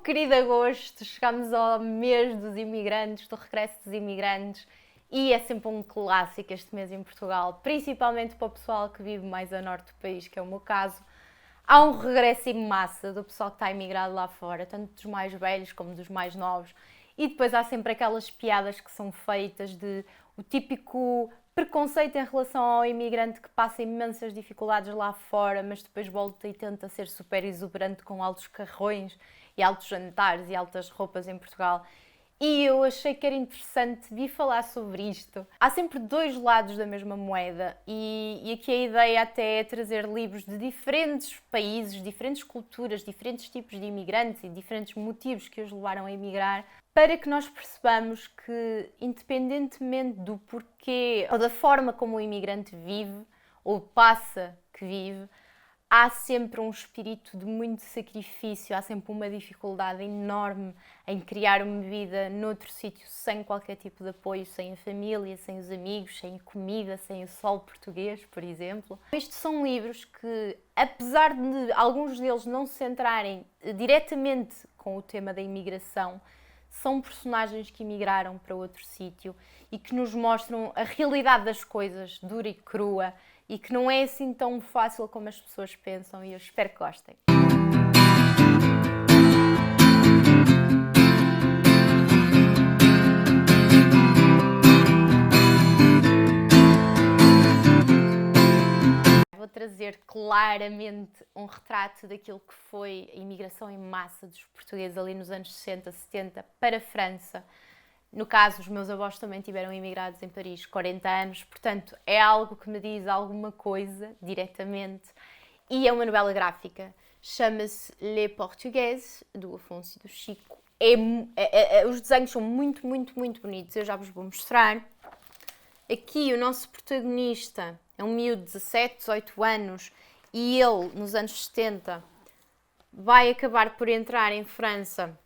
querido agosto, chegamos ao mês dos imigrantes, do regresso dos imigrantes, e é sempre um clássico este mês em Portugal, principalmente para o pessoal que vive mais a norte do país, que é o meu caso. Há um regresso em massa do pessoal que está imigrado lá fora, tanto dos mais velhos como dos mais novos, e depois há sempre aquelas piadas que são feitas de o típico preconceito em relação ao imigrante que passa imensas dificuldades lá fora, mas depois volta e tenta ser super exuberante com altos carrões e altos jantares e altas roupas em Portugal. E eu achei que era interessante vir falar sobre isto. Há sempre dois lados da mesma moeda e aqui a ideia até é trazer livros de diferentes países, diferentes culturas, diferentes tipos de imigrantes e diferentes motivos que os levaram a emigrar, para que nós percebamos que, independentemente do porquê ou da forma como o imigrante vive ou passa que vive, há sempre um espírito de muito sacrifício, há sempre uma dificuldade enorme em criar uma vida noutro sítio sem qualquer tipo de apoio, sem a família, sem os amigos, sem a comida, sem o sol português, por exemplo. Estes são livros que, apesar de alguns deles não se centrarem diretamente com o tema da imigração, são personagens que emigraram para outro sítio e que nos mostram a realidade das coisas, dura e crua, e que não é assim tão fácil como as pessoas pensam, e eu espero que gostem. Vou trazer claramente um retrato daquilo que foi a imigração em massa dos portugueses ali nos anos 60, 70 para a França. No caso, os meus avós também tiveram imigrados em Paris 40 anos, portanto é algo que me diz alguma coisa diretamente. E é uma novela gráfica, chama-se Les Portugaises, do Afonso e do Chico. Os desenhos são muito bonitos, eu já vos vou mostrar. Aqui o nosso protagonista é um miúdo de 17, 18 anos e ele, nos anos 70, vai acabar por entrar em França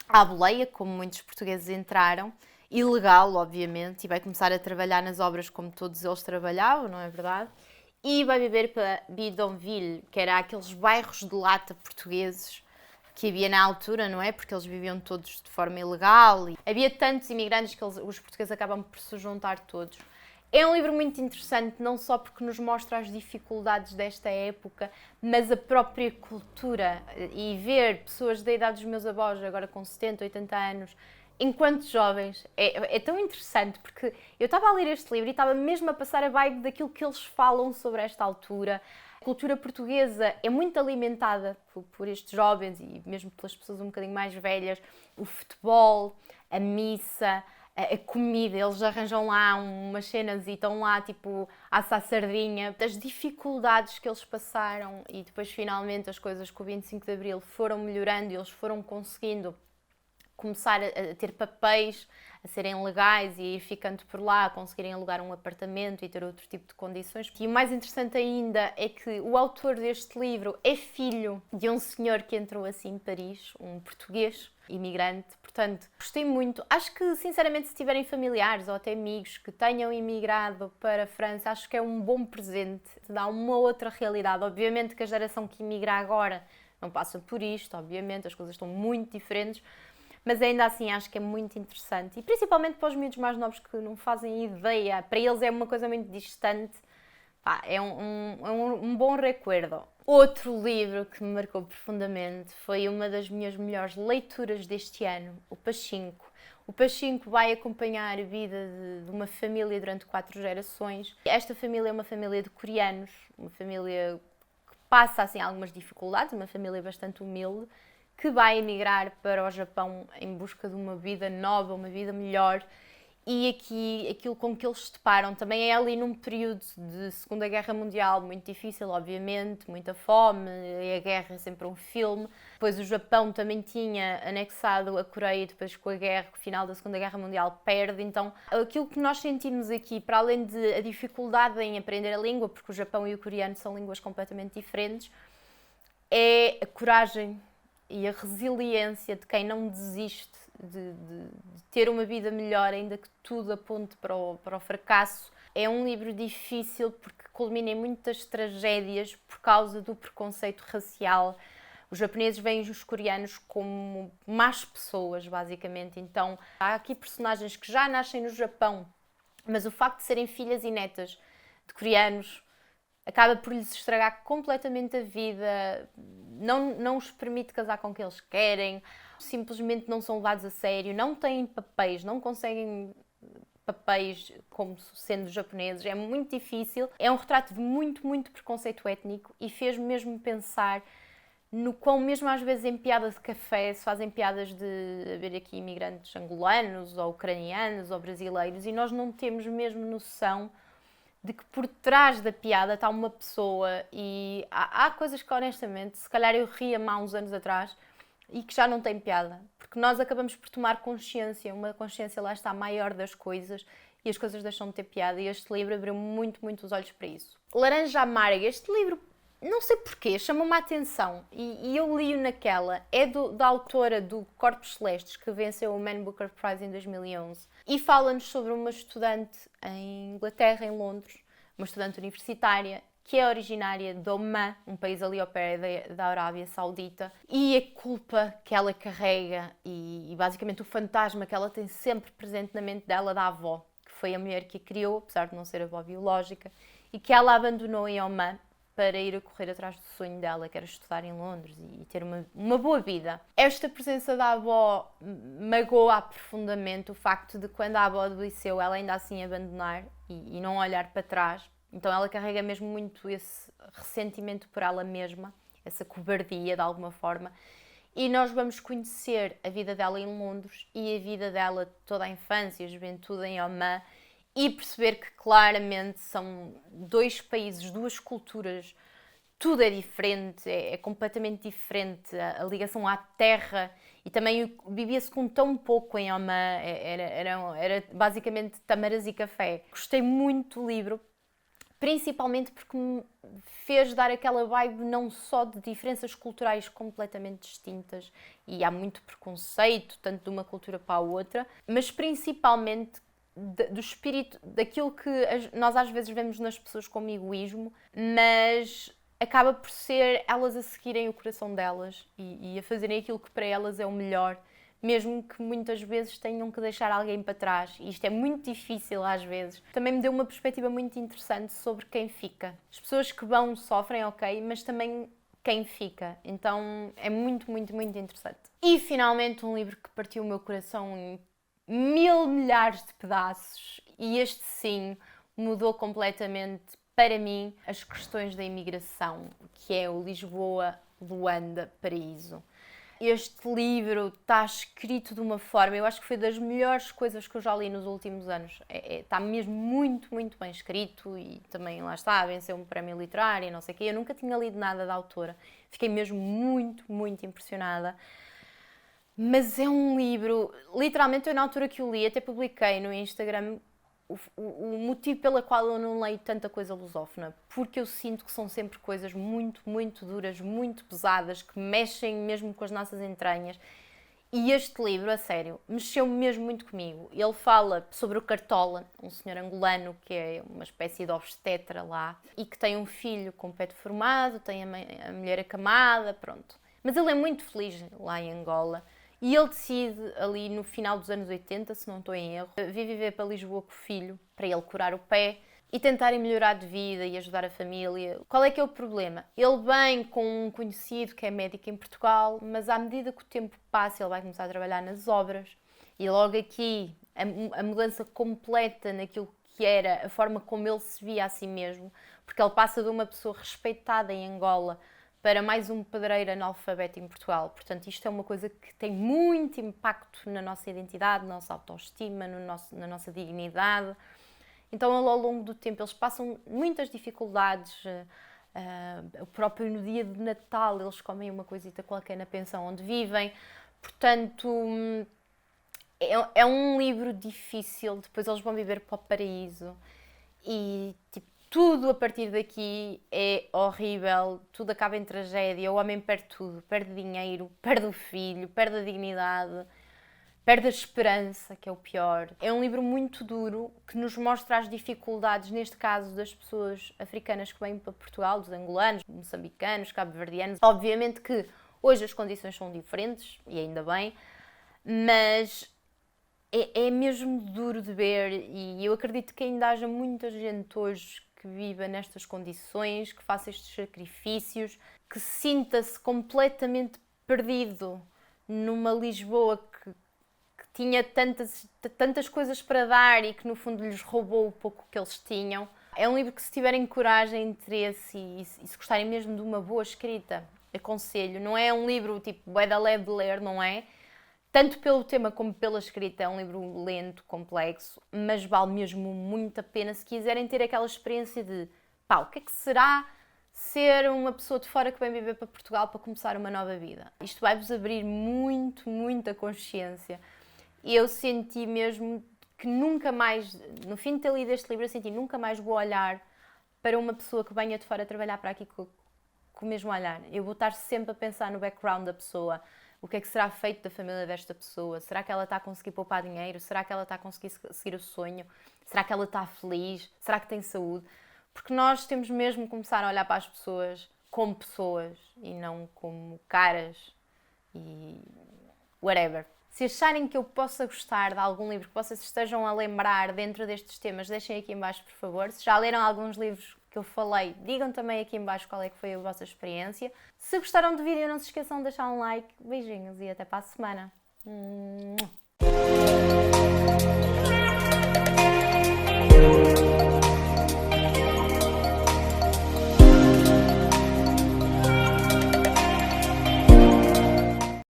à boleia, como muitos portugueses entraram, ilegal, obviamente, e vai começar a trabalhar nas obras como todos eles trabalhavam, não é verdade? E vai viver para Bidonville, que era aqueles bairros de lata portugueses que havia na altura, não é? Porque eles viviam todos de forma ilegal. E havia tantos imigrantes que os portugueses acabam por se juntar todos. É um livro muito interessante, não só porque nos mostra as dificuldades desta época, mas a própria cultura. E ver pessoas da idade dos meus avós, agora com 70, 80 anos, enquanto jovens, é tão interessante, porque eu estava a ler este livro e estava mesmo a passar a vibe daquilo que eles falam sobre esta altura. A cultura portuguesa é muito alimentada por estes jovens e mesmo pelas pessoas um bocadinho mais velhas. O futebol, a missa, a comida, eles arranjam lá umas cenas e estão lá tipo a assar sardinha. As dificuldades que eles passaram e depois finalmente as coisas com o 25 de Abril foram melhorando e eles foram conseguindo começar a ter papéis, a serem legais e ir ficando por lá, a conseguirem alugar um apartamento e ter outro tipo de condições. E o mais interessante ainda é que o autor deste livro é filho de um senhor que entrou assim em Paris, um português imigrante. Portanto, gostei muito. Acho que, sinceramente, se tiverem familiares ou até amigos que tenham imigrado para a França, acho que é um bom presente. Dá uma outra realidade. Obviamente que a geração que imigra agora não passa por isto, obviamente, as coisas estão muito diferentes, mas ainda assim acho que é muito interessante. E principalmente para os miúdos mais novos que não fazem ideia, para eles é uma coisa muito distante. Pá, é um bom recuerdo. Outro livro que me marcou profundamente foi uma das minhas melhores leituras deste ano, o Pachinko. O Pachinko vai acompanhar a vida de uma família durante 4 gerações. Esta família é uma família de coreanos, uma família que passa assim algumas dificuldades, uma família bastante humilde, que vai emigrar para o Japão em busca de uma vida nova, uma vida melhor. E aqui, aquilo com que eles se deparam também é ali num período de Segunda Guerra Mundial muito difícil, obviamente, muita fome, e a guerra é sempre um filme. Depois o Japão também tinha anexado a Coreia, depois com a guerra, o final da Segunda Guerra Mundial perde. Então, aquilo que nós sentimos aqui, para além de a dificuldade em aprender a língua, porque o Japão e o coreano são línguas completamente diferentes, é a coragem e a resiliência de quem não desiste de ter uma vida melhor, ainda que tudo aponte para o fracasso. É um livro difícil porque culmina em muitas tragédias por causa do preconceito racial. Os japoneses veem os coreanos como más pessoas, basicamente. Então, há aqui personagens que já nascem no Japão, mas o facto de serem filhas e netas de coreanos acaba por lhes estragar completamente a vida, não os permite casar com quem eles querem, simplesmente não são levados a sério, não têm papéis, não conseguem papéis como sendo japoneses, é muito difícil. É um retrato de muito, muito preconceito étnico e fez-me mesmo pensar no quão mesmo às vezes em piadas de café se fazem piadas de haver aqui imigrantes angolanos ou ucranianos ou brasileiros e nós não temos mesmo noção de que por trás da piada está uma pessoa e há coisas que honestamente se calhar eu ria-me há uns anos atrás e que já não tem piada, porque nós acabamos por tomar consciência, uma consciência lá está maior das coisas e as coisas deixam de ter piada e este livro abriu muito, muito os olhos para isso. Laranja Amarga, este livro, não sei porquê, chamou-me a atenção e eu li-o naquela, é da autora do Corpos Celestes, que venceu o Man Booker Prize em 2011 e fala-nos sobre uma estudante em Inglaterra, em Londres, uma estudante universitária, que é originária de Oman, um país ali ao pé da Arábia Saudita, e a culpa que ela carrega e basicamente o fantasma que ela tem sempre presente na mente dela da avó, que foi a mulher que a criou, apesar de não ser a avó biológica, e que ela abandonou em Oman para ir a correr atrás do sonho dela, que era estudar em Londres e ter uma boa vida. Esta presença da avó magoa profundamente o facto de quando a avó adoeceu ela ainda assim abandonar e não olhar para trás. Então ela carrega mesmo muito esse ressentimento por ela mesma, essa cobardia de alguma forma. E nós vamos conhecer a vida dela em Londres e a vida dela toda a infância, a juventude em Oman e perceber que claramente são dois países, duas culturas, tudo é diferente, é completamente diferente, a ligação à terra e também vivia-se com tão pouco em Oman, era basicamente tamaras e café. Gostei muito do livro, principalmente porque me fez dar aquela vibe não só de diferenças culturais completamente distintas e há muito preconceito, tanto de uma cultura para a outra, mas principalmente do espírito, daquilo que nós às vezes vemos nas pessoas como egoísmo, mas acaba por ser elas a seguirem o coração delas e a fazerem aquilo que para elas é o melhor, mesmo que muitas vezes tenham que deixar alguém para trás. E isto é muito difícil às vezes. Também me deu uma perspectiva muito interessante sobre quem fica. As pessoas que vão sofrem, ok, mas também quem fica. Então é muito, muito, muito interessante. E finalmente um livro que partiu o meu coração em mil milhares de pedaços. E este sim mudou completamente para mim as questões da imigração, que é o Lisboa, Luanda, Paraíso. Este livro está escrito de uma forma, eu acho que foi das melhores coisas que eu já li nos últimos anos. Está mesmo muito, muito bem escrito e também, lá está, venceu um prémio literário e não sei o quê. Eu nunca tinha lido nada da autora. Fiquei mesmo muito, muito impressionada. Mas é um livro, literalmente eu na altura que o li, até publiquei no Instagram o motivo pela qual eu não leio tanta coisa lusófona, porque eu sinto que são sempre coisas muito, muito duras, muito pesadas, que mexem mesmo com as nossas entranhas. E este livro, a sério, mexeu mesmo muito comigo. Ele fala sobre o Cartola, um senhor angolano que é uma espécie de obstetra lá e que tem um filho com o pé deformado, tem a mulher acamada, pronto. Mas ele é muito feliz lá em Angola. E ele decide, ali no final dos anos 80, se não estou em erro, vir viver para Lisboa com o filho, para ele curar o pé e tentarem melhorar de vida e ajudar a família. Qual é que é o problema? Ele vem com um conhecido que é médico em Portugal, mas à medida que o tempo passa ele vai começar a trabalhar nas obras e logo aqui a mudança completa naquilo que era a forma como ele se via a si mesmo, porque ele passa de uma pessoa respeitada em Angola para mais um pedreiro analfabeto em Portugal. Portanto, isto é uma coisa que tem muito impacto na nossa identidade, na nossa autoestima, na nossa dignidade. Então, ao longo do tempo, eles passam muitas dificuldades. O próprio no dia de Natal, eles comem uma coisita qualquer na pensão onde vivem. Portanto, é um livro difícil. Depois eles vão viver para o paraíso. E, tipo, tudo a partir daqui é horrível, tudo acaba em tragédia, o homem perde tudo, perde dinheiro, perde o filho, perde a dignidade, perde a esperança, que é o pior. É um livro muito duro, que nos mostra as dificuldades, neste caso, das pessoas africanas que vêm para Portugal, dos angolanos, moçambicanos, cabo-verdianos. Obviamente que Hoje as condições são diferentes, e ainda bem, mas é mesmo duro de ver, e eu acredito que ainda haja muita gente hoje que viva nestas condições, que faça estes sacrifícios, que sinta-se completamente perdido numa Lisboa que tinha tantas coisas para dar e que no fundo lhes roubou o pouco que eles tinham. É um livro que, se tiverem coragem, interesse e se gostarem mesmo de uma boa escrita, aconselho. Não é um livro tipo bué da leve de ler, não é? Tanto pelo tema como pela escrita, é um livro lento, complexo, mas vale mesmo muito a pena se quiserem ter aquela experiência de pá, o que é que será ser uma pessoa de fora que vem viver para Portugal para começar uma nova vida. Isto vai-vos abrir muita consciência. E eu senti mesmo que nunca mais, no fim de ter lido este livro, eu senti nunca mais vou olhar para uma pessoa que venha de fora trabalhar para aqui com o mesmo olhar. Eu vou estar sempre a pensar no background da pessoa. O que é que será feito da família desta pessoa? Será que ela está a conseguir poupar dinheiro? Será que ela está a conseguir seguir o sonho? Será que ela está feliz? Será que tem saúde? Porque nós temos mesmo que começar a olhar para as pessoas como pessoas e não como caras e whatever. Se acharem que eu possa gostar de algum livro que vocês estejam a lembrar dentro destes temas, deixem aqui em baixo, por favor. Se já leram alguns livros que eu falei, digam também aqui em baixo qual é que foi a vossa experiência. Se gostaram do vídeo, não se esqueçam de deixar um like. Beijinhos e até para a semana.